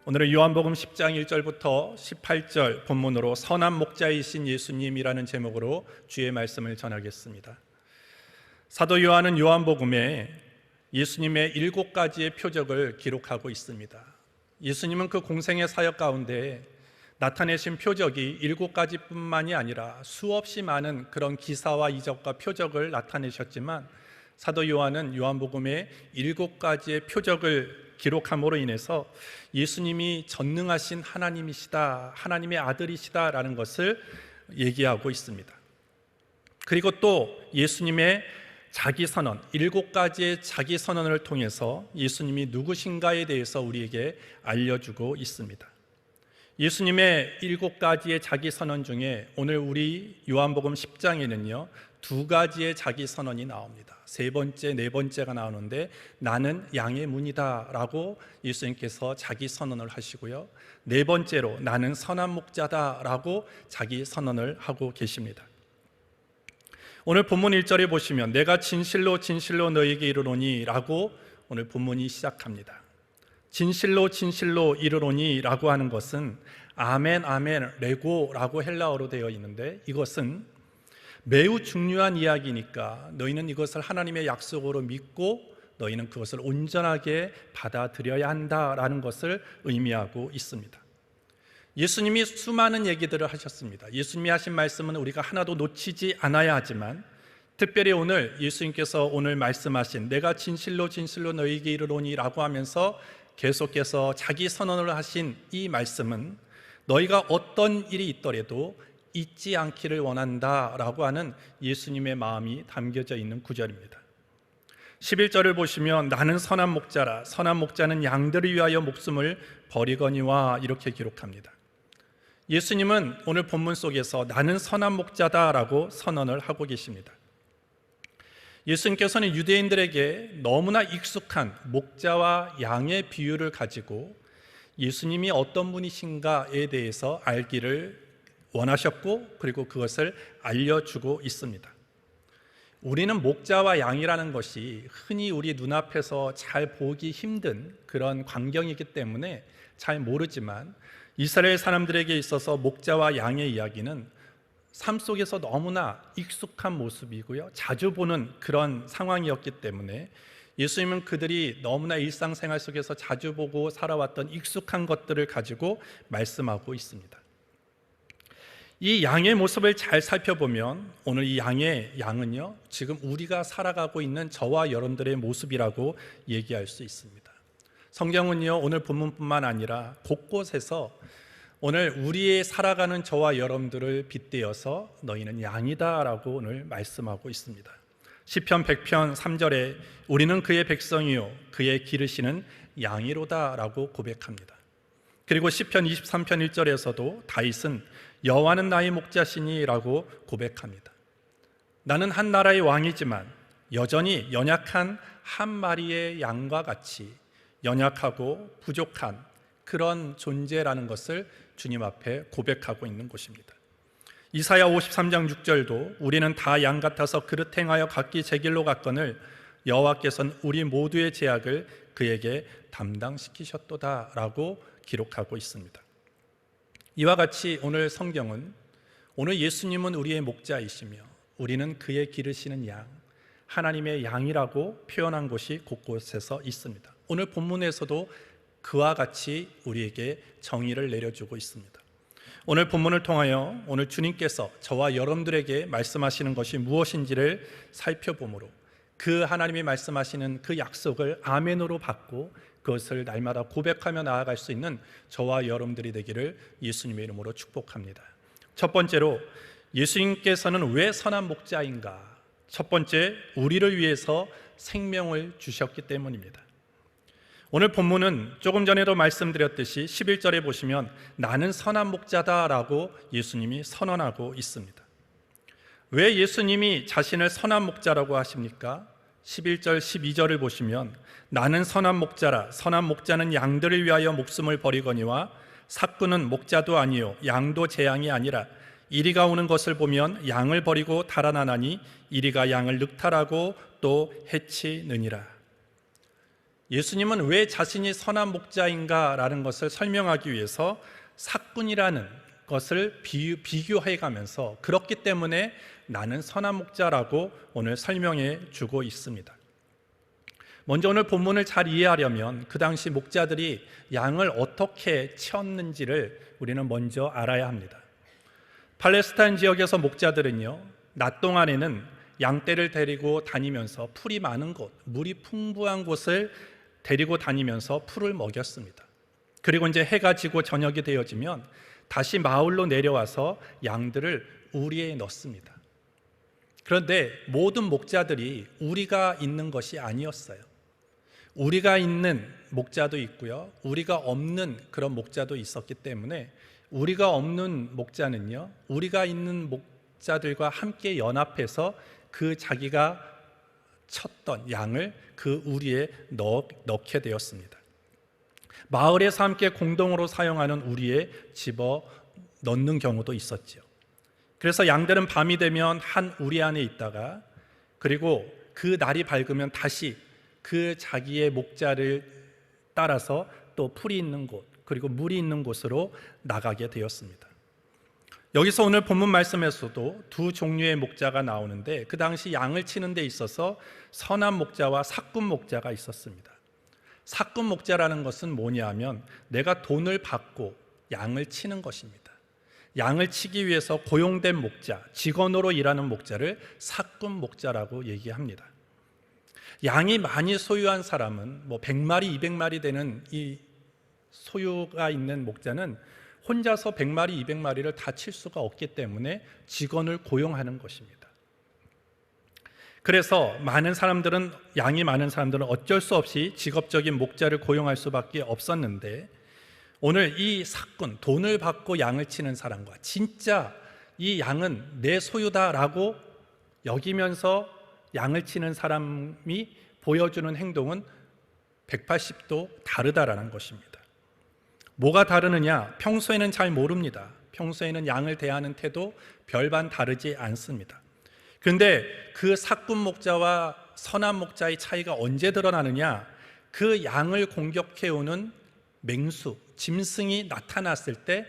오늘은 요한복음 10장 1절부터 18절 본문으로 선한 목자이신 예수님이라는 제목으로 주의 말씀을 전하겠습니다. 사도 요한은 요한복음에 예수님의 7가지의 표적을 기록하고 있습니다. 예수님은 그 공생의 사역 가운데 나타내신 표적이 7가지뿐만이 아니라 수없이 많은 그런 기사와 이적과 표적을 나타내셨지만 사도 요한은 요한복음에 7가지의 표적을 기록함으로 인해서 예수님이 전능하신 하나님이시다, 하나님의 아들이시다라는 것을 얘기하고 있습니다. 그리고 또 예수님의 자기 선언, 7가지의 자기 선언을 통해서 예수님이 누구신가에 대해서 우리에게 알려주고 있습니다. 예수님의 7가지의 자기 선언 중에 오늘 우리 요한복음 10장에는요 2가지의 자기 선언이 나옵니다. 3번째, 4번째가 나오는데 나는 양의 문이다 라고 예수님께서 자기 선언을 하시고요, 4번째로 나는 선한 목자다 라고 자기 선언을 하고 계십니다. 오늘 본문 1절에 보시면 내가 진실로 진실로 너에게 이르노니 라고 오늘 본문이 시작합니다. 진실로 진실로 이르노니 라고 하는 것은 아멘 아멘 레고 라고 헬라어로 되어 있는데, 이것은 매우 중요한 이야기니까 너희는 이것을 하나님의 약속으로 믿고 너희는 그것을 온전하게 받아들여야 한다라는 것을 의미하고 있습니다. 예수님이 수많은 얘기들을 하셨습니다. 예수님이 하신 말씀은 우리가 하나도 놓치지 않아야 하지만 특별히 오늘 예수님께서 오늘 말씀하신 내가 진실로 진실로 너희에게 이르노니 라고 하면서 계속해서 자기 선언을 하신 이 말씀은 너희가 어떤 일이 있더라도 잊지 않기를 원한다 라고 하는 예수님의 마음이 담겨져 있는 구절입니다. 11절을 보시면 나는 선한 목자라, 선한 목자는 양들을 위하여 목숨을 버리거니와 이렇게 기록합니다. 예수님은 오늘 본문 속에서 나는 선한 목자다 라고 선언을 하고 계십니다. 예수님께서는 유대인들에게 너무나 익숙한 목자와 양의 비유를 가지고 예수님이 어떤 분이신가에 대해서 알기를 원하셨고 그리고 그것을 알려주고 있습니다. 우리는 목자와 양이라는 것이 흔히 우리 눈앞에서 잘 보기 힘든 그런 광경이기 때문에 잘 모르지만 이스라엘 사람들에게 있어서 목자와 양의 이야기는 삶 속에서 너무나 익숙한 모습이고요, 자주 보는 그런 상황이었기 때문에 예수님은 그들이 너무나 일상생활 속에서 자주 보고 살아왔던 익숙한 것들을 가지고 말씀하고 있습니다. 이 양의 모습을 잘 살펴보면 오늘 이 양은요 지금 우리가 살아가고 있는 저와 여러분들의 모습이라고 얘기할 수 있습니다. 성경은요 오늘 본문뿐만 아니라 곳곳에서 오늘 우리의 살아가는 저와 여러분들을 빗대어서 너희는 양이다 라고 오늘 말씀하고 있습니다. 시편 100편 3절에 우리는 그의 백성이요 그의 기르시는 양이로다 라고 고백합니다. 그리고 시편 23편 1절에서도 다윗은 여호와는 나의 목자시니 라고 고백합니다. 나는 한 나라의 왕이지만 여전히 연약한 한 마리의 양과 같이 연약하고 부족한 그런 존재라는 것을 주님 앞에 고백하고 있는 곳입니다. 이사야 53장 6절도 우리는 다 양 같아서 그릇 행하여 각기 제 길로 갔거늘 여호와께서는 우리 모두의 죄악을 그에게 담당시키셨도다 라고 기록하고 있습니다. 이와 같이 오늘 성경은 오늘 예수님은 우리의 목자이시며 우리는 그의 기르시는 양, 하나님의 양이라고 표현한 곳이 곳곳에서 있습니다. 오늘 본문에서도 그와 같이 우리에게 정의를 내려주고 있습니다. 오늘 본문을 통하여 오늘 주님께서 저와 여러분들에게 말씀하시는 것이 무엇인지를 살펴보므로 그 하나님이 말씀하시는 그 약속을 아멘으로 받고 그것을 날마다 고백하며 나아갈 수 있는 저와 여러분들이 되기를 예수님의 이름으로 축복합니다. 첫 번째로 예수님께서는 왜 선한 목자인가? 첫 번째, 우리를 위해서 생명을 주셨기 때문입니다. 오늘 본문은 조금 전에도 말씀드렸듯이 11절에 보시면 나는 선한 목자다 라고 예수님이 선언하고 있습니다. 왜 예수님이 자신을 선한 목자라고 하십니까? 11절 12절을 보시면 나는 선한 목자라, 선한 목자는 양들을 위하여 목숨을 버리거니와 삭구는 목자도 아니요 양도 제 양이 아니라 이리가 오는 것을 보면 양을 버리고 달아나나니 이리가 양을 늑탈하고 또 해치느니라. 예수님은 왜 자신이 선한 목자인가라는 것을 설명하기 위해서 삭군이라는 것을 비교해 가면서 그렇기 때문에 나는 선한 목자라고 오늘 설명해 주고 있습니다. 먼저 오늘 본문을 잘 이해하려면 그 당시 목자들이 양을 어떻게 치었는지를 우리는 먼저 알아야 합니다. 팔레스타인 지역에서 목자들은요, 낮 동안에는 양떼를 데리고 다니면서 풀이 많은 곳, 물이 풍부한 곳을 데리고 다니면서 풀을 먹였습니다. 그리고 이제 해가 지고 저녁이 되어지면 다시 마을로 내려와서 양들을 우리에 넣습니다. 그런데 모든 목자들이 우리가 있는 것이 아니었어요. 우리가 있는 목자도 있고요, 우리가 없는 그런 목자도 있었기 때문에 우리가 없는 목자는요, 우리가 있는 목자들과 함께 연합해서 그 자기가 쳤던 양을 그 우리에 넣게 되었습니다. 마을에서 함께 공동으로 사용하는 우리에 집어 넣는 경우도 있었죠. 그래서 양들은 밤이 되면 한 우리 안에 있다가 그리고 그 날이 밝으면 다시 그 자기의 목자를 따라서 또 풀이 있는 곳 그리고 물이 있는 곳으로 나가게 되었습니다. 여기서 오늘 본문 말씀에서도 두 종류의 목자가 나오는데 그 당시 양을 치는 데 있어서 선한 목자와 삭군 목자가 있었습니다. 삭군 목자라는 것은 뭐냐 하면 내가 돈을 받고 양을 치는 것입니다. 양을 치기 위해서 고용된 목자, 직원으로 일하는 목자를 삭군 목자라고 얘기합니다. 양이 많이 소유한 사람은 100마리, 200마리 되는 이 소유가 있는 목자는 혼자서 100마리, 200마리를 다 칠 수가 없기 때문에 직원을 고용하는 것입니다. 그래서 양이 많은 사람들은 어쩔 수 없이 직업적인 목자를 고용할 수밖에 없었는데 오늘 이 삭군, 돈을 받고 양을 치는 사람과 진짜 이 양은 내 소유다라고 여기면서 양을 치는 사람이 보여주는 행동은 180도 다르다라는 것입니다. 뭐가 다르느냐? 평소에는 잘 모릅니다. 평소에는 양을 대하는 태도 별반 다르지 않습니다. 그런데 그 삭군 목자와 선한 목자의 차이가 언제 드러나느냐? 그 양을 공격해오는 맹수, 짐승이 나타났을 때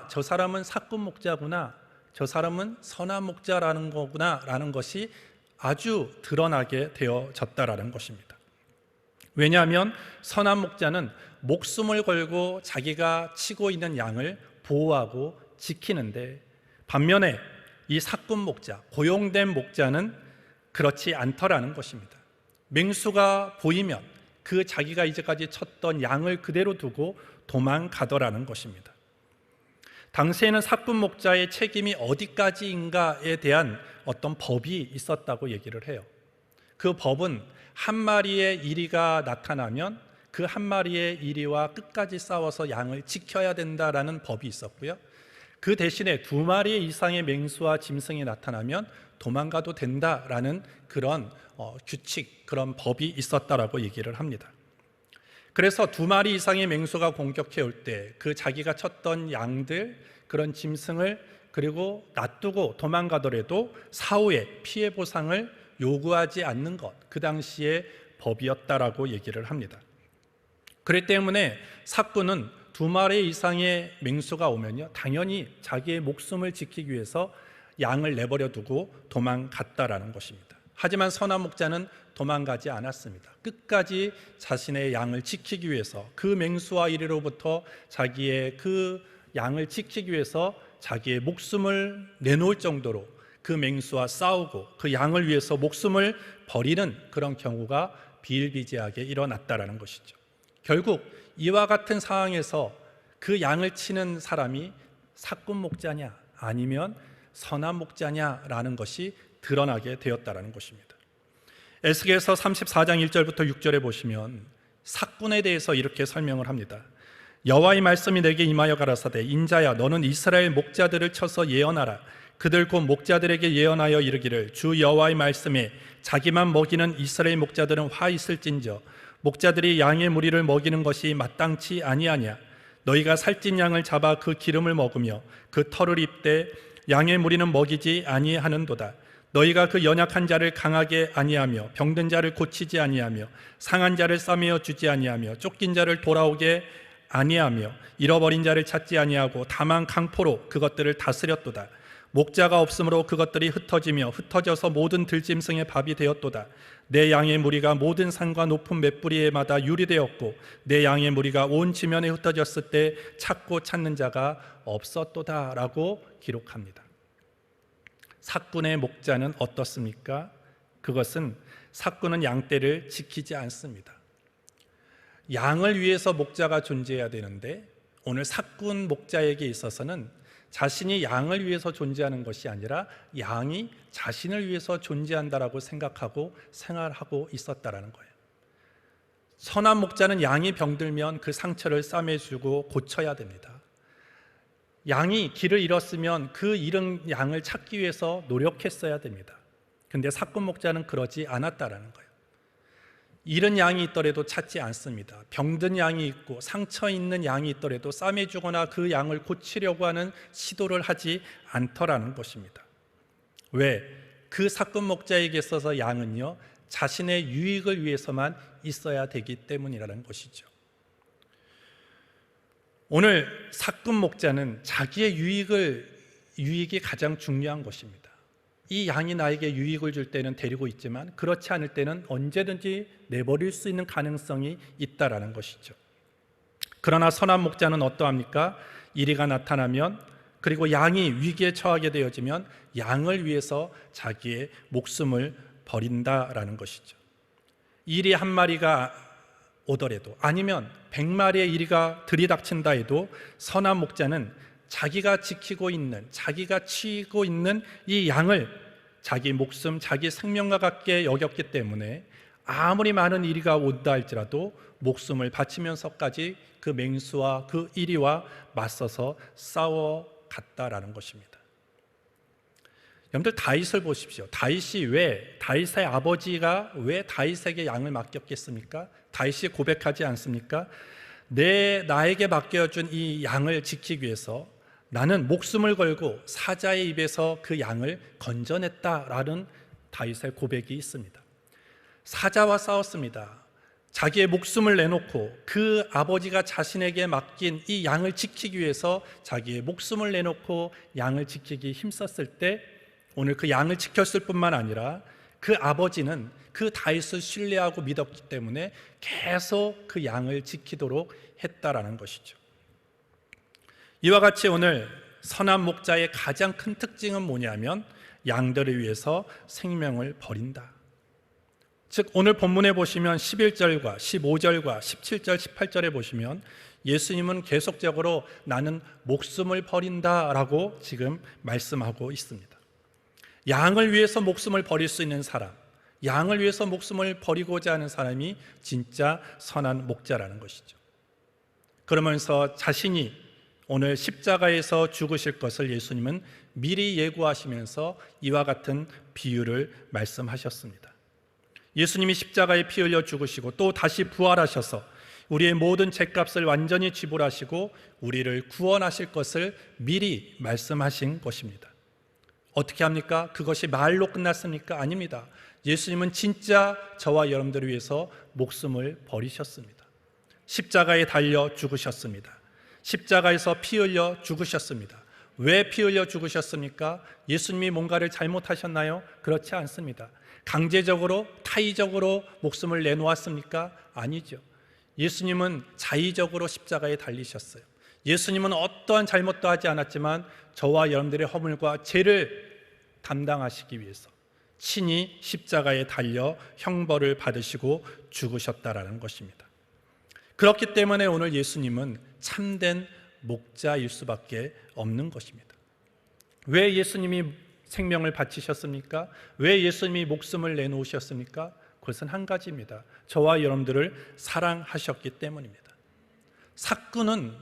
저 사람은 삭군 목자구나, 저 사람은 선한 목자라는 거구나 라는 것이 아주 드러나게 되어졌다라는 것입니다. 왜냐하면 선한 목자는 목숨을 걸고 자기가 치고 있는 양을 보호하고 지키는데 반면에 이 삭군 목자, 고용된 목자는 그렇지 않더라는 것입니다. 맹수가 보이면 그 자기가 이제까지 쳤던 양을 그대로 두고 도망가더라는 것입니다. 당시에는 삭군 목자의 책임이 어디까지인가에 대한 어떤 법이 있었다고 얘기를 해요. 그 법은 한 마리의 이리가 나타나면 그 한 마리의 이리와 끝까지 싸워서 양을 지켜야 된다라는 법이 있었고요. 그 대신에 두 마리 이상의 맹수와 짐승이 나타나면 도망가도 된다라는 그런 규칙, 그런 법이 있었다라고 얘기를 합니다. 그래서 두 마리 이상의 맹수가 공격해 올 때 그 자기가 쳤던 양들, 그런 짐승을 그리고 놔두고 도망가더라도 사후에 피해 보상을 요구하지 않는 것, 그 당시의 법이었다라고 얘기를 합니다. 그렇기 때문에 삭군은 두 마리 이상의 맹수가 오면요, 당연히 자기의 목숨을 지키기 위해서 양을 내버려 두고 도망갔다라는 것입니다. 하지만 선한 목자는 도망가지 않았습니다. 끝까지 자신의 양을 지키기 위해서 그 맹수와 이리로부터 자기의 그 양을 지키기 위해서 자기의 목숨을 내놓을 정도로 그 맹수와 싸우고 그 양을 위해서 목숨을 버리는 그런 경우가 비일비재하게 일어났다라는 것이죠. 결국 이와 같은 상황에서 그 양을 치는 사람이 삭군 목자냐 아니면 선한 목자냐라는 것이 드러나게 되었다라는 것입니다. 에스겔서 34장 1절부터 6절에 보시면 삭군에 대해서 이렇게 설명을 합니다. 여호와의 말씀이 내게 임하여 가라사대 인자야 너는 이스라엘 목자들을 쳐서 예언하라. 그들 곧 목자들에게 예언하여 이르기를 주 여호와의 말씀에 자기만 먹이는 이스라엘 목자들은 화 있을진저 목자들이 양의 무리를 먹이는 것이 마땅치 아니하냐. 너희가 살찐 양을 잡아 그 기름을 먹으며 그 털을 입되 양의 무리는 먹이지 아니하는도다. 너희가 그 연약한 자를 강하게 아니하며 병든 자를 고치지 아니하며 상한 자를 싸매어 주지 아니하며 쫓긴 자를 돌아오게 아니하며 잃어버린 자를 찾지 아니하고 다만 강포로 그것들을 다스렸도다. 목자가 없으므로 그것들이 흩어지며 흩어져서 모든 들짐승의 밥이 되었도다. 내 양의 무리가 모든 산과 높은 맷뿌리에마다 유리되었고 내 양의 무리가 온 지면에 흩어졌을 때 찾고 찾는 자가 없었도다 라고 기록합니다. 삭군의 목자는 어떻습니까? 그것은 삭군은 양떼를 지키지 않습니다. 양을 위해서 목자가 존재해야 되는데 오늘 삭군 목자에게 있어서는 자신이 양을 위해서 존재하는 것이 아니라 양이 자신을 위해서 존재한다라고 생각하고 생활하고 있었다라는 거예요. 선한 목자는 양이 병들면 그 상처를 싸매주고 고쳐야 됩니다. 양이 길을 잃었으면 그 잃은 양을 찾기 위해서 노력했어야 됩니다. 근데 삭군 목자는 그러지 않았다라는 거예요. 잃은 양이 있더라도 찾지 않습니다. 병든 양이 있고 상처 있는 양이 있더라도 싸매주거나 그 양을 고치려고 하는 시도를 하지 않더라는 것입니다. 왜? 그 삭군 목자에게 있어서 양은요, 자신의 유익을 위해서만 있어야 되기 때문이라는 것이죠. 오늘 삭군 목자는 자기의 유익이 가장 중요한 것입니다. 이 양이 나에게 유익을 줄 때는 데리고 있지만 그렇지 않을 때는 언제든지 내버릴 수 있는 가능성이 있다라는 것이죠. 그러나 선한 목자는 어떠합니까? 이리가 나타나면 그리고 양이 위기에 처하게 되어지면 양을 위해서 자기의 목숨을 버린다라는 것이죠. 이리 한 마리가 오더라도 아니면 100마리의 이리가 들이닥친다 해도 선한 목자는 자기가 지키고 있는, 자기가 치고 있는 이 양을 자기 목숨, 자기 생명과 같게 여겼기 때문에 아무리 많은 이리가 온다 할지라도 목숨을 바치면서까지 그 맹수와 그 이리와 맞서서 싸워갔다라는 것입니다. 여러분들 다윗을 보십시오. 다윗의 아버지가 왜 다윗에게 양을 맡겼겠습니까? 다윗이 고백하지 않습니까? 나에게 맡겨준 이 양을 지키기 위해서 나는 목숨을 걸고 사자의 입에서 그 양을 건져냈다라는 다윗의 고백이 있습니다. 사자와 싸웠습니다. 자기의 목숨을 내놓고 그 아버지가 자신에게 맡긴 이 양을 지키기 위해서 자기의 목숨을 내놓고 양을 지키기 힘썼을 때 오늘 그 양을 지켰을 뿐만 아니라 그 아버지는 그 다윗을 신뢰하고 믿었기 때문에 계속 그 양을 지키도록 했다라는 것이죠. 이와 같이 오늘 선한 목자의 가장 큰 특징은 뭐냐면 양들을 위해서 생명을 버린다. 즉 오늘 본문에 보시면 11절과 15절과 17절, 18절에 보시면 예수님은 계속적으로 나는 목숨을 버린다라고 지금 말씀하고 있습니다. 양을 위해서 목숨을 버릴 수 있는 사람, 양을 위해서 목숨을 버리고자 하는 사람이 진짜 선한 목자라는 것이죠. 그러면서 자신이 오늘 십자가에서 죽으실 것을 예수님은 미리 예고하시면서 이와 같은 비유를 말씀하셨습니다. 예수님이 십자가에 피 흘려 죽으시고 또 다시 부활하셔서 우리의 모든 죄값을 완전히 지불하시고 우리를 구원하실 것을 미리 말씀하신 것입니다. 어떻게 합니까? 그것이 말로 끝났습니까? 아닙니다. 예수님은 진짜 저와 여러분들을 위해서 목숨을 버리셨습니다. 십자가에 달려 죽으셨습니다. 십자가에서 피 흘려 죽으셨습니다. 왜 피 흘려 죽으셨습니까? 예수님이 뭔가를 잘못하셨나요? 그렇지 않습니다. 강제적으로, 타의적으로 목숨을 내놓았습니까? 아니죠. 예수님은 자의적으로 십자가에 달리셨어요. 예수님은 어떠한 잘못도 하지 않았지만 저와 여러분들의 허물과 죄를 담당하시기 위해서 친히 십자가에 달려 형벌을 받으시고 죽으셨다라는 것입니다. 그렇기 때문에 오늘 예수님은 참된 목자일 수밖에 없는 것입니다. 왜 예수님이 생명을 바치셨습니까? 왜 예수님이 목숨을 내놓으셨습니까? 그것은 한 가지입니다. 저와 여러분들을 사랑하셨기 때문입니다. 삭군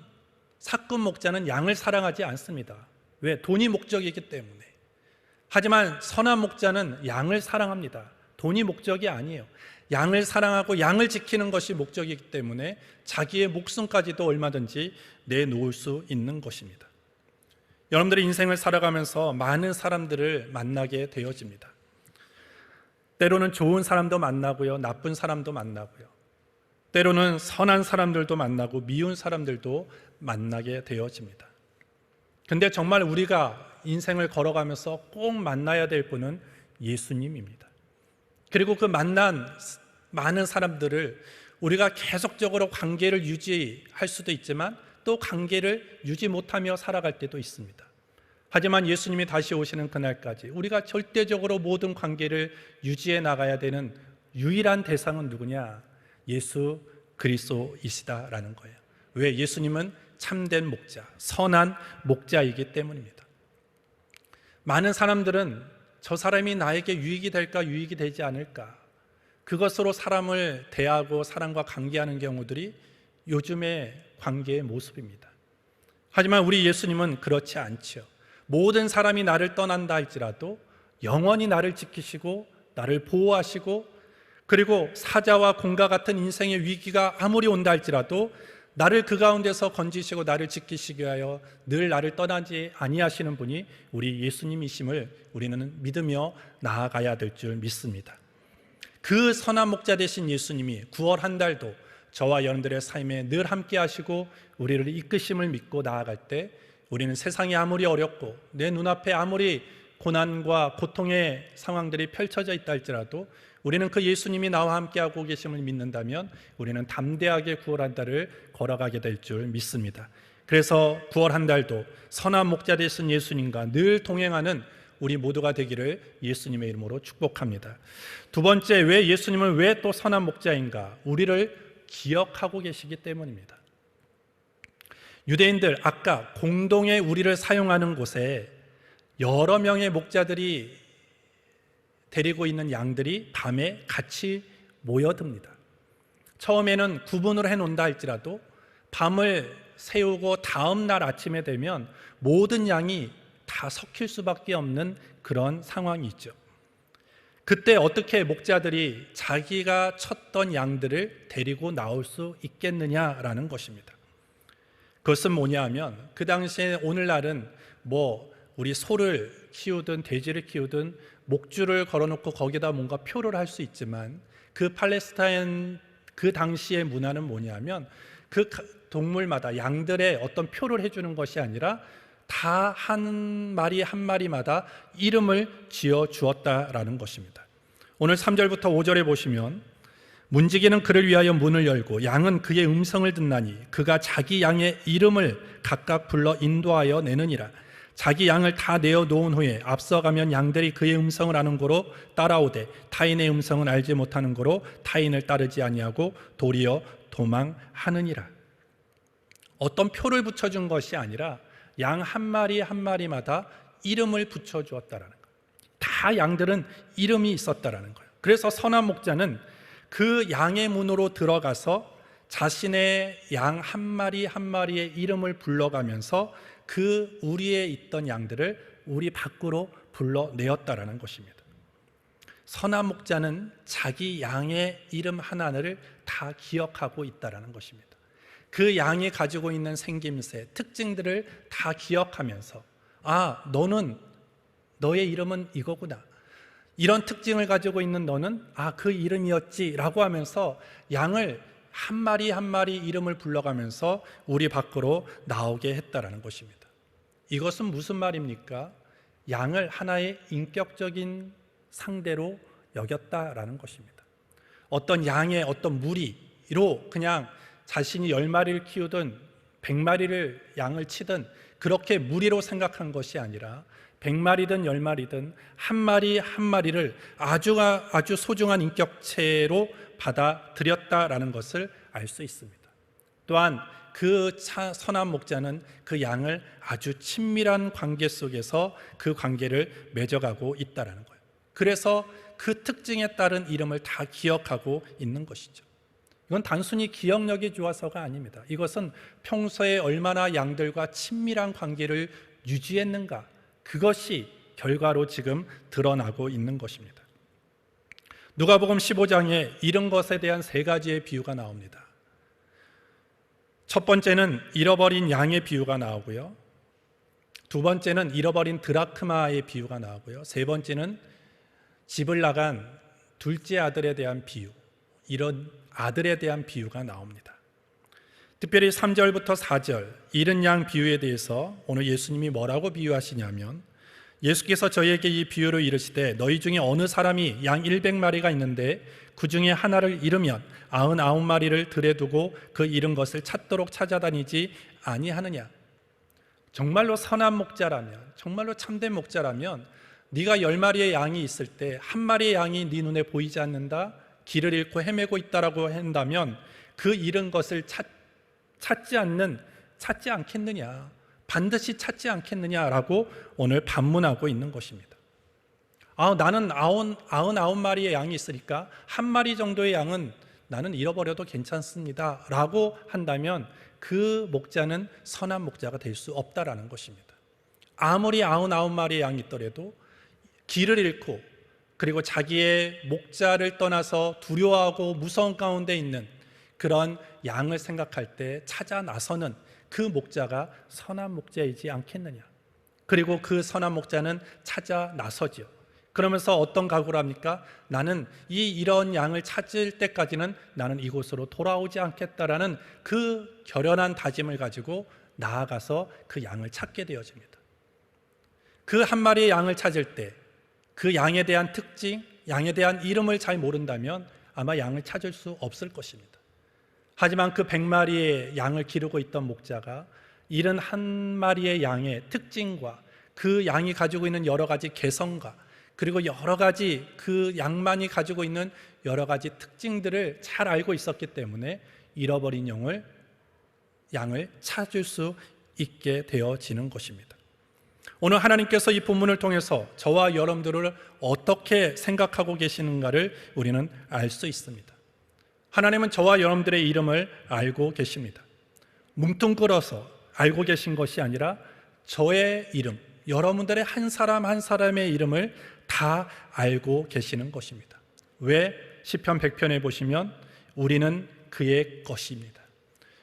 목자는 양을 사랑하지 않습니다. 왜? 돈이 목적이기 때문에. 하지만 선한 목자는 양을 사랑합니다. 돈이 목적이 아니에요. 양을 사랑하고 양을 지키는 것이 목적이기 때문에 자기의 목숨까지도 얼마든지 내놓을 수 있는 것입니다. 여러분들의 인생을 살아가면서 많은 사람들을 만나게 되어집니다. 때로는 좋은 사람도 만나고요, 나쁜 사람도 만나고요, 때로는 선한 사람들도 만나고 미운 사람들도 만나게 되어집니다. 근데 정말 우리가 인생을 걸어가면서 꼭 만나야 될 분은 예수님입니다. 그리고 그 만난 많은 사람들을 우리가 계속적으로 관계를 유지할 수도 있지만 또 관계를 유지 못하며 살아갈 때도 있습니다. 하지만 예수님이 다시 오시는 그날까지 우리가 절대적으로 모든 관계를 유지해 나가야 되는 유일한 대상은 누구냐? 예수 그리스도이시다라는 거예요. 왜? 예수님은 참된 목자, 선한 목자이기 때문입니다. 많은 사람들은 저 사람이 나에게 유익이 될까 유익이 되지 않을까, 그것으로 사람을 대하고 사람과 관계하는 경우들이 요즘의 관계의 모습입니다. 하지만 우리 예수님은 그렇지 않죠. 모든 사람이 나를 떠난다 할지라도 영원히 나를 지키시고 나를 보호하시고, 그리고 사자와 곰과 같은 인생의 위기가 아무리 온다 할지라도 나를 그 가운데서 건지시고 나를 지키시기 위하여 늘 나를 떠나지 아니하시는 분이 우리 예수님이심을 우리는 믿으며 나아가야 될 줄 믿습니다. 그 선한 목자 되신 예수님이 9월 한 달도 저와 여러분들의 삶에 늘 함께 하시고 우리를 이끄심을 믿고 나아갈 때, 우리는 세상이 아무리 어렵고 내 눈앞에 아무리 고난과 고통의 상황들이 펼쳐져 있다 할지라도 우리는 그 예수님이 나와 함께하고 계심을 믿는다면 우리는 담대하게 9월 한 달을 걸어가게 될 줄 믿습니다. 그래서 9월 한 달도 선한 목자 되신 예수님과 늘 동행하는 우리 모두가 되기를 예수님의 이름으로 축복합니다. 두 번째, 왜 예수님은 왜 또 선한 목자인가? 우리를 기억하고 계시기 때문입니다. 유대인들 아까 공동의 우리를 사용하는 곳에 여러 명의 목자들이 데리고 있는 양들이 밤에 같이 모여듭니다. 처음에는 구분을 해놓는다 할지라도 밤을 새우고 다음 날 아침에 되면 모든 양이 다 섞일 수밖에 없는 그런 상황이 있죠. 그때 어떻게 목자들이 자기가 쳤던 양들을 데리고 나올 수 있겠느냐라는 것입니다. 그것은 뭐냐 하면, 그 당시에 오늘날은 우리 소를 키우든 돼지를 키우든 목줄을 걸어놓고 거기다 뭔가 표를 할 수 있지만, 그 팔레스타인 그 당시의 문화는 뭐냐면 그 동물마다 양들의 어떤 표를 해주는 것이 아니라 다 한 마리 한 마리마다 이름을 지어 주었다라는 것입니다. 오늘 3절부터 5절에 보시면, 문지기는 그를 위하여 문을 열고 양은 그의 음성을 듣나니 그가 자기 양의 이름을 각각 불러 인도하여 내느니라. 자기 양을 다 내어 놓은 후에 앞서가면 양들이 그의 음성을 아는 고로 따라오되 타인의 음성은 알지 못하는 고로 타인을 따르지 아니하고 도리어 도망하느니라. 어떤 표를 붙여준 것이 아니라 양 한 마리 한 마리마다 이름을 붙여주었다라는 거예요. 다 양들은 이름이 있었다라는 거예요. 그래서 선한 목자는 그 양의 문으로 들어가서 자신의 양 한 마리 한 마리의 이름을 불러가면서 그 우리에 있던 양들을 우리 밖으로 불러내었다라는 것입니다. 선한 목자는 자기 양의 이름 하나를 다 기억하고 있다라는 것입니다. 그 양이 가지고 있는 생김새, 특징들을 다 기억하면서, 너는, 너의 이름은 이거구나, 이런 특징을 가지고 있는 너는 그 이름이었지 라고 하면서 양을 한 마리 한 마리 이름을 불러가면서 우리 밖으로 나오게 했다라는 것입니다. 이것은 무슨 말입니까? 양을 하나의 인격적인 상대로 여겼다라는 것입니다. 어떤 양의 어떤 무리로 그냥 자신이 10마리를 키우든 100마리를 양을 치든 그렇게 무리로 생각한 것이 아니라 100마리든 10마리든 한 마리 한 마리를 아주 소중한 인격체로 받아들였다라는 것을 알 수 있습니다. 또한 그 선한 목자는 그 양을 아주 친밀한 관계 속에서 그 관계를 맺어가고 있다는 거예요. 그래서 그 특징에 따른 이름을 다 기억하고 있는 것이죠. 이건 단순히 기억력이 좋아서가 아닙니다. 이것은 평소에 얼마나 양들과 친밀한 관계를 유지했는가, 그것이 결과로 지금 드러나고 있는 것입니다. 누가복음 15장에 이런 것에 대한 3가지의 비유가 나옵니다. 첫 번째는 잃어버린 양의 비유가 나오고요, 두 번째는 잃어버린 드라크마의 비유가 나오고요, 세 번째는 집을 나간 둘째 아들에 대한 비유, 이런 아들에 대한 비유가 나옵니다. 특별히 3절부터 4절 잃은 양 비유에 대해서 오늘 예수님이 뭐라고 비유하시냐면, 예수께서 저희에게 이 비유를 이르시되 너희 중에 어느 사람이 양 100마리가 있는데 그 중에 하나를 잃으면 99마리를 들에 두고 그 잃은 것을 찾도록 찾아다니지 아니하느냐. 정말로 선한 목자라면, 정말로 참된 목자라면 네가 10마리의 양이 있을 때 한 마리의 양이 네 눈에 보이지 않는다, 길을 잃고 헤매고 있다라고 한다면 그 잃은 것을 찾지 않겠느냐, 반드시 찾지 않겠느냐라고 오늘 반문하고 있는 것입니다. 나는 99마리의 양이 있으니까 한 마리 정도의 양은 나는 잃어버려도 괜찮습니다 라고 한다면 그 목자는 선한 목자가 될 수 없다라는 것입니다. 아무리 99마리의 양이 있더라도 길을 잃고 그리고 자기의 목자를 떠나서 두려워하고 무서운 가운데 있는 그런 양을 생각할 때 찾아 나서는 그 목자가 선한 목자이지 않겠느냐. 그리고 그 선한 목자는 찾아 나서죠. 그러면서 어떤 각오를 합니까? 나는 이런 양을 찾을 때까지는 나는 이곳으로 돌아오지 않겠다라는 그 결연한 다짐을 가지고 나아가서 그 양을 찾게 되어집니다. 그 한 마리의 양을 찾을 때 그 양에 대한 특징, 양에 대한 이름을 잘 모른다면 아마 양을 찾을 수 없을 것입니다. 하지만 그 100마리의 양을 기르고 있던 목자가 잃은 한 마리의 양의 특징과 그 양이 가지고 있는 여러 가지 개성과 그리고 여러 가지 그 양만이 가지고 있는 여러 가지 특징들을 잘 알고 있었기 때문에 잃어버린 양을 찾을 수 있게 되어지는 것입니다. 오늘 하나님께서 이 본문을 통해서 저와 여러분들을 어떻게 생각하고 계시는가를 우리는 알 수 있습니다. 하나님은 저와 여러분들의 이름을 알고 계십니다. 뭉뚱그려서 알고 계신 것이 아니라 저의 이름, 여러분들의 한 사람 한 사람의 이름을 다 알고 계시는 것입니다. 왜? 시편 100편에 보시면 우리는 그의 것입니다.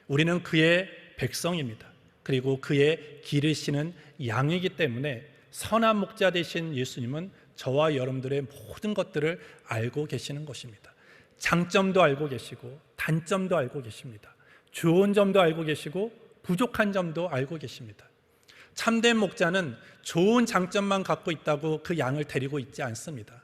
우리는 그의 백성입니다. 그리고 그의 기르시는 양이기 때문에 선한 목자 되신 예수님은 저와 여러분들의 모든 것들을 알고 계시는 것입니다. 장점도 알고 계시고 단점도 알고 계십니다. 좋은 점도 알고 계시고 부족한 점도 알고 계십니다. 참된 목자는 좋은 장점만 갖고 있다고 그 양을 데리고 있지 않습니다.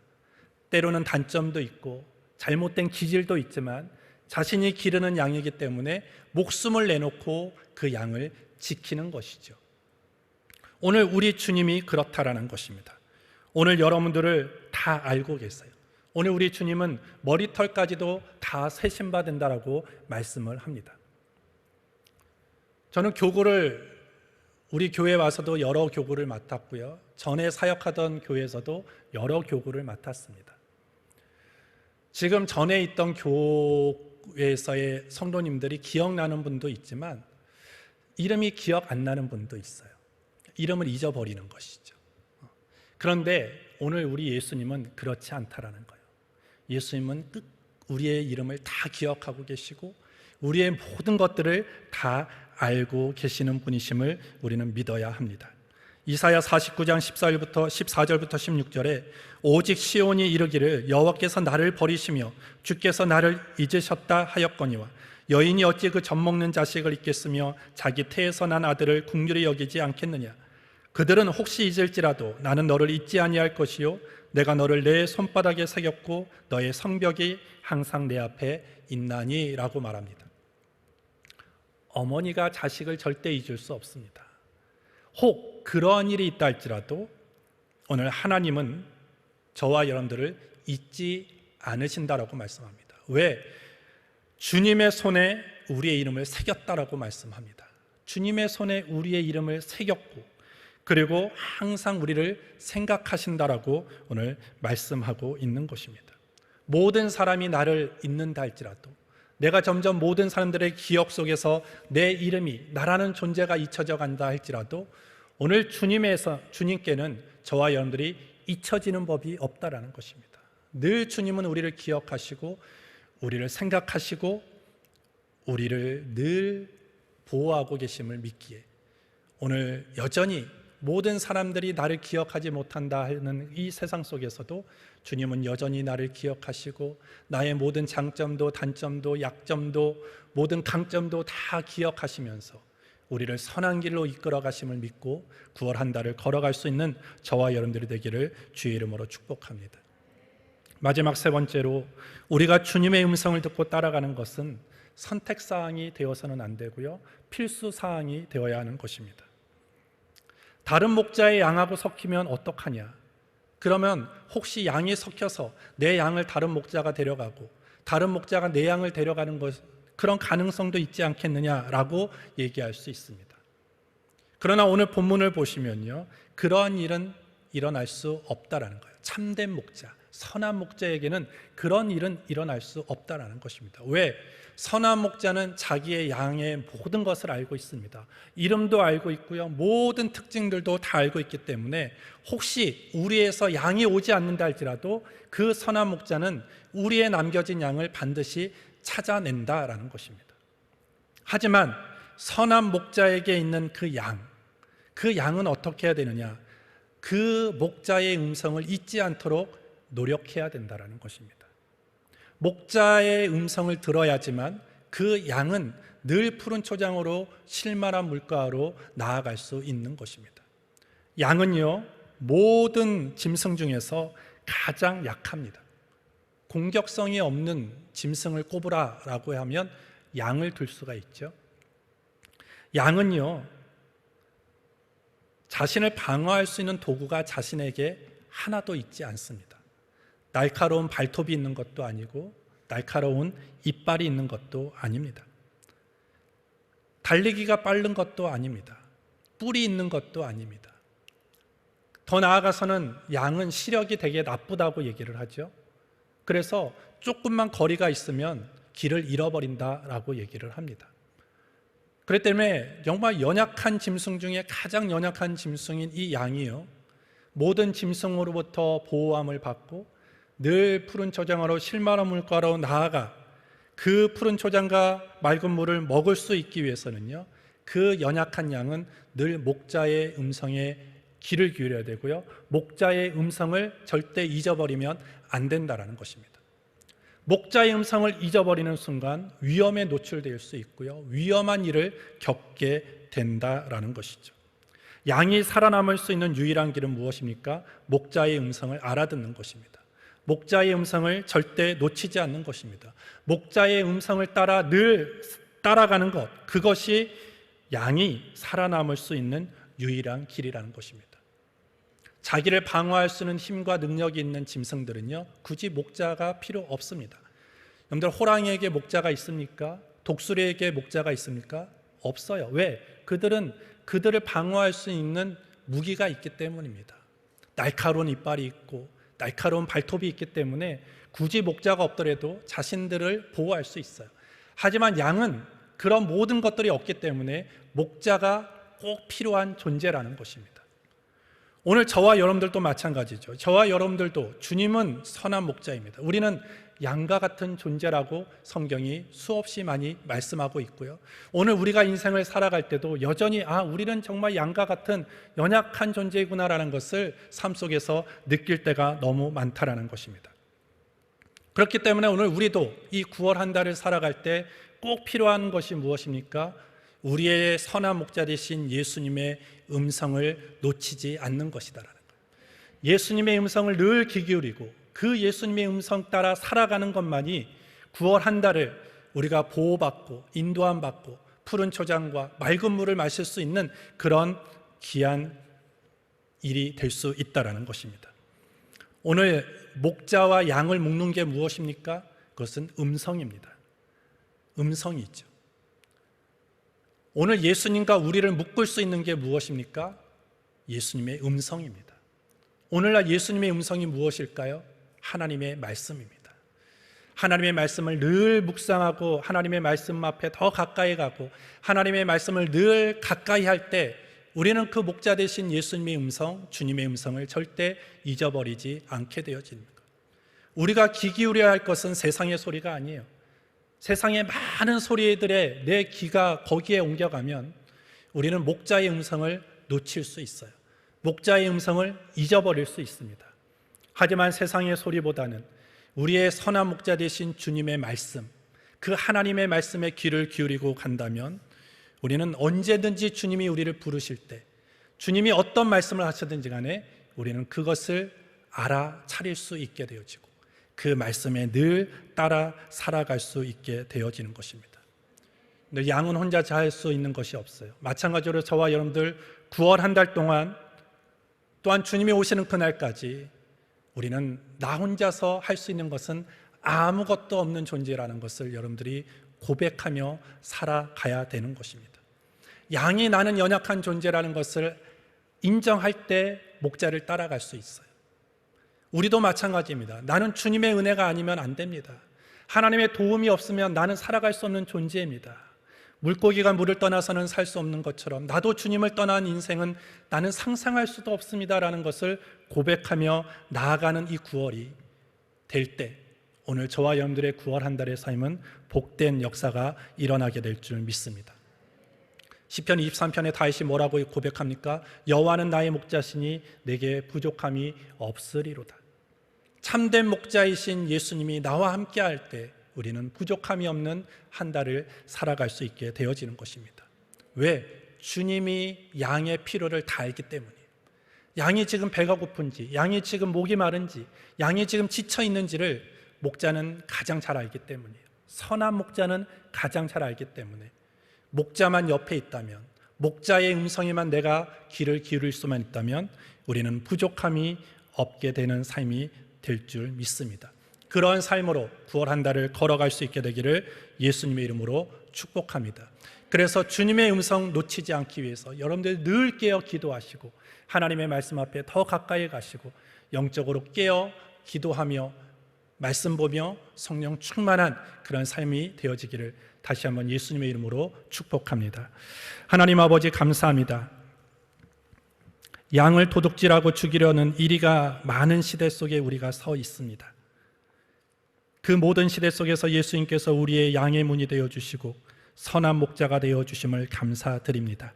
때로는 단점도 있고 잘못된 기질도 있지만 자신이 기르는 양이기 때문에 목숨을 내놓고 그 양을 지키는 것이죠. 오늘 우리 주님이 그렇다라는 것입니다. 오늘 여러분들을 다 알고 계세요. 오늘 우리 주님은 머리털까지도 다 세심받는다라고 말씀을 합니다. 저는 교구를 우리 교회에 와서도 여러 교구를 맡았고요. 전에 사역하던 교회에서도 여러 교구를 맡았습니다. 지금 전에 있던 교회에서의 성도님들이 기억나는 분도 있지만 이름이 기억 안 나는 분도 있어요. 이름을 잊어버리는 것이죠. 그런데 오늘 우리 예수님은 그렇지 않다라는 거예요. 예수님은 우리의 이름을 다 기억하고 계시고 우리의 모든 것들을 다 알고 계시는 분이심을 우리는 믿어야 합니다. 이사야 49장 14절부터 16절에 오직 시온이 이르기를 여호와께서 나를 버리시며 주께서 나를 잊으셨다 하였거니와 여인이 어찌 그 젖먹는 자식을 잊겠으며 자기 태에서 난 아들을 긍휼히 여기지 않겠느냐. 그들은 혹시 잊을지라도 나는 너를 잊지 아니할 것이요 내가 너를 내 손바닥에 새겼고 너의 성벽이 항상 내 앞에 있나니 라고 말합니다. 어머니가 자식을 절대 잊을 수 없습니다. 혹 그러한 일이 있다 할지라도 오늘 하나님은 저와 여러분들을 잊지 않으신다라고 말씀합니다. 왜? 주님의 손에 우리의 이름을 새겼다라고 말씀합니다. 주님의 손에 우리의 이름을 새겼고 그리고 항상 우리를 생각하신다라고 오늘 말씀하고 있는 것입니다. 모든 사람이 나를 잊는다 할지라도 내가 점점 모든 사람들의 기억 속에서 내 이름이 나라는 존재가 잊혀져 간다 할지라도 오늘 주님께는 저와 여러분들이 잊혀지는 법이 없다라는 것입니다. 늘 주님은 우리를 기억하시고 우리를 생각하시고 우리를 늘 보호하고 계심을 믿기에 오늘 여전히 모든 사람들이 나를 기억하지 못한다 하는 이 세상 속에서도 주님은 여전히 나를 기억하시고 나의 모든 장점도 단점도 약점도 모든 강점도 다 기억하시면서 우리를 선한 길로 이끌어 가심을 믿고 9월 한 달을 걸어갈 수 있는 저와 여러분들이 되기를 주의 이름으로 축복합니다. 마지막 세 번째로, 우리가 주님의 음성을 듣고 따라가는 것은 선택사항이 되어서는 안 되고요, 필수사항이 되어야 하는 것입니다. 다른 목자의 양하고 섞이면 어떡하냐? 그러면 혹시 양이 섞여서 내 양을 다른 목자가 데려가고 다른 목자가 내 양을 데려가는 것, 그런 가능성도 있지 않겠느냐라고 얘기할 수 있습니다. 그러나 오늘 본문을 보시면요, 그러한 일은 일어날 수 없다라는 거예요. 참된 목자, 선한 목자에게는 그런 일은 일어날 수 없다라는 것입니다. 왜? 선한 목자는 자기의 양의 모든 것을 알고 있습니다. 이름도 알고 있고요, 모든 특징들도 다 알고 있기 때문에 혹시 우리에서 양이 오지 않는다 할지라도 그 선한 목자는 우리의 남겨진 양을 반드시 찾아낸다라는 것입니다. 하지만 선한 목자에게 있는 그 양은 어떻게 해야 되느냐? 그 목자의 음성을 잊지 않도록 노력해야 된다는 것입니다. 목자의 음성을 들어야지만 그 양은 늘 푸른 초장으로 실만한 물가로 나아갈 수 있는 것입니다. 양은요, 모든 짐승 중에서 가장 약합니다. 공격성이 없는 짐승을 꼽으라라고 하면 양을 들 수가 있죠. 양은요, 자신을 방어할 수 있는 도구가 자신에게 하나도 있지 않습니다. 날카로운 발톱이 있는 것도 아니고 날카로운 이빨이 있는 것도 아닙니다. 달리기가 빠른 것도 아닙니다. 뿔이 있는 것도 아닙니다. 더 나아가서는 양은 시력이 되게 나쁘다고 얘기를 하죠. 그래서 조금만 거리가 있으면 길을 잃어버린다라고 얘기를 합니다. 그렇기 때문에 정말 연약한 짐승 중에 가장 연약한 짐승인 이 양이요, 모든 짐승으로부터 보호함을 받고 늘 푸른 초장으로 실만한 물가로 나아가 그 푸른 초장과 맑은 물을 먹을 수 있기 위해서는요, 그 연약한 양은 늘 목자의 음성에 귀를 기울여야 되고요, 목자의 음성을 절대 잊어버리면 안 된다는 것입니다. 목자의 음성을 잊어버리는 순간 위험에 노출될 수 있고요, 위험한 일을 겪게 된다라는 것이죠. 양이 살아남을 수 있는 유일한 길은 무엇입니까? 목자의 음성을 알아듣는 것입니다. 목자의 음성을 절대 놓치지 않는 것입니다. 목자의 음성을 따라 늘 따라가는 것, 그것이 양이 살아남을 수 있는 유일한 길이라는 것입니다. 자기를 방어할 수 있는 힘과 능력이 있는 짐승들은요, 굳이 목자가 필요 없습니다. 여러분들, 호랑이에게 목자가 있습니까? 독수리에게 목자가 있습니까? 없어요. 왜? 그들은 그들을 방어할 수 있는 무기가 있기 때문입니다. 날카로운 이빨이 있고 날카로운 발톱이 있기 때문에 굳이 목자가 없더라도 자신들을 보호할 수 있어요. 하지만 양은 그런 모든 것들이 없기 때문에 목자가 꼭 필요한 존재라는 것입니다. 오늘 저와 여러분들도 마찬가지죠. 저와 여러분들도 주님은 선한 목자입니다. 우리는 양과 같은 존재라고 성경이 수없이 많이 말씀하고 있고요, 오늘 우리가 인생을 살아갈 때도 여전히 우리는 정말 양과 같은 연약한 존재이구나라는 것을 삶 속에서 느낄 때가 너무 많다라는 것입니다. 그렇기 때문에 오늘 우리도 이 9월 한 달을 살아갈 때 꼭 필요한 것이 무엇입니까? 우리의 선한 목자 되신 예수님의 음성을 놓치지 않는 것이다라는 거예요. 예수님의 음성을 늘 귀 기울이고 그 예수님의 음성 따라 살아가는 것만이 9월 한 달을 우리가 보호받고 인도함 받고 푸른 초장과 맑은 물을 마실 수 있는 그런 귀한 일이 될 수 있다라는 것입니다. 오늘 목자와 양을 묶는 게 무엇입니까? 그것은 음성입니다. 음성이 있죠. 오늘 예수님과 우리를 묶을 수 있는 게 무엇입니까? 예수님의 음성입니다. 오늘날 예수님의 음성이 무엇일까요? 하나님의 말씀입니다. 하나님의 말씀을 늘 묵상하고 하나님의 말씀 앞에 더 가까이 가고 하나님의 말씀을 늘 가까이 할 때 우리는 그 목자 되신 예수님의 음성, 주님의 음성을 절대 잊어버리지 않게 되어집니다. 우리가 귀 기울여야 할 것은 세상의 소리가 아니에요. 세상의 많은 소리들에 내 귀가 거기에 옮겨가면 우리는 목자의 음성을 놓칠 수 있어요. 목자의 음성을 잊어버릴 수 있습니다. 하지만 세상의 소리보다는 우리의 선한 목자 되신 주님의 말씀, 그 하나님의 말씀에 귀를 기울이고 간다면 우리는 언제든지 주님이 우리를 부르실 때, 주님이 어떤 말씀을 하시든지 간에 우리는 그것을 알아차릴 수 있게 되어지고 그 말씀에 늘 따라 살아갈 수 있게 되어지는 것입니다. 근데 양은 혼자 잘 수 있는 것이 없어요. 마찬가지로 저와 여러분들 9월 한 달 동안, 또한 주님이 오시는 그날까지 우리는 나 혼자서 할 수 있는 것은 아무것도 없는 존재라는 것을 여러분들이 고백하며 살아가야 되는 것입니다. 양이 나는 연약한 존재라는 것을 인정할 때 목자를 따라갈 수 있어요. 우리도 마찬가지입니다. 나는 주님의 은혜가 아니면 안 됩니다. 하나님의 도움이 없으면 나는 살아갈 수 없는 존재입니다. 물고기가 물을 떠나서는 살 수 없는 것처럼 나도 주님을 떠난 인생은 나는 상상할 수도 없습니다라는 것을 고백하며 나아가는 이 9월이 될 때, 오늘 저와 여러분들의 9월 한 달의 삶은 복된 역사가 일어나게 될 줄 믿습니다. 시편 23편에 다윗이 뭐라고 고백합니까? 여호와는 나의 목자시니 내게 부족함이 없으리로다. 참된 목자이신 예수님이 나와 함께 할 때 우리는 부족함이 없는 한 달을 살아갈 수 있게 되어지는 것입니다. 왜? 주님이 양의 필요를 다 알기 때문이에요. 양이 지금 배가 고픈지, 양이 지금 목이 마른지, 양이 지금 지쳐 있는지를 목자는 가장 잘 알기 때문이에요. 선한 목자는 가장 잘 알기 때문에 목자만 옆에 있다면, 목자의 음성에만 내가 귀를 기울일 수만 있다면 우리는 부족함이 없게 되는 삶이 될 줄 믿습니다. 그런 삶으로 9월 한 달을 걸어갈 수 있게 되기를 예수님의 이름으로 축복합니다. 그래서 주님의 음성 놓치지 않기 위해서 여러분들 늘 깨어 기도하시고 하나님의 말씀 앞에 더 가까이 가시고 영적으로 깨어 기도하며 말씀 보며 성령 충만한 그런 삶이 되어지기를 다시 한번 예수님의 이름으로 축복합니다. 하나님 아버지 감사합니다. 양을 도둑질하고 죽이려는 이리가 많은 시대 속에 우리가 서 있습니다. 그 모든 시대 속에서 예수님께서 우리의 양의 문이 되어주시고 선한 목자가 되어주심을 감사드립니다.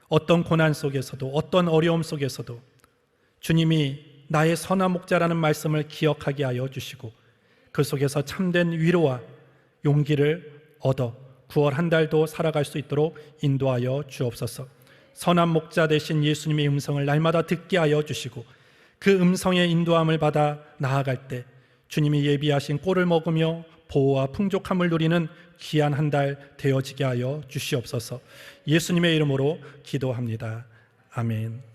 어떤 고난 속에서도, 어떤 어려움 속에서도 주님이 나의 선한 목자라는 말씀을 기억하게 하여 주시고 그 속에서 참된 위로와 용기를 얻어 9월 한 달도 살아갈 수 있도록 인도하여 주옵소서. 선한 목자 되신 예수님의 음성을 날마다 듣게 하여 주시고 그 음성의 인도함을 받아 나아갈 때 주님이 예비하신 꼴을 먹으며 보호와 풍족함을 누리는 귀한 한 달 되어지게 하여 주시옵소서. 예수님의 이름으로 기도합니다. 아멘.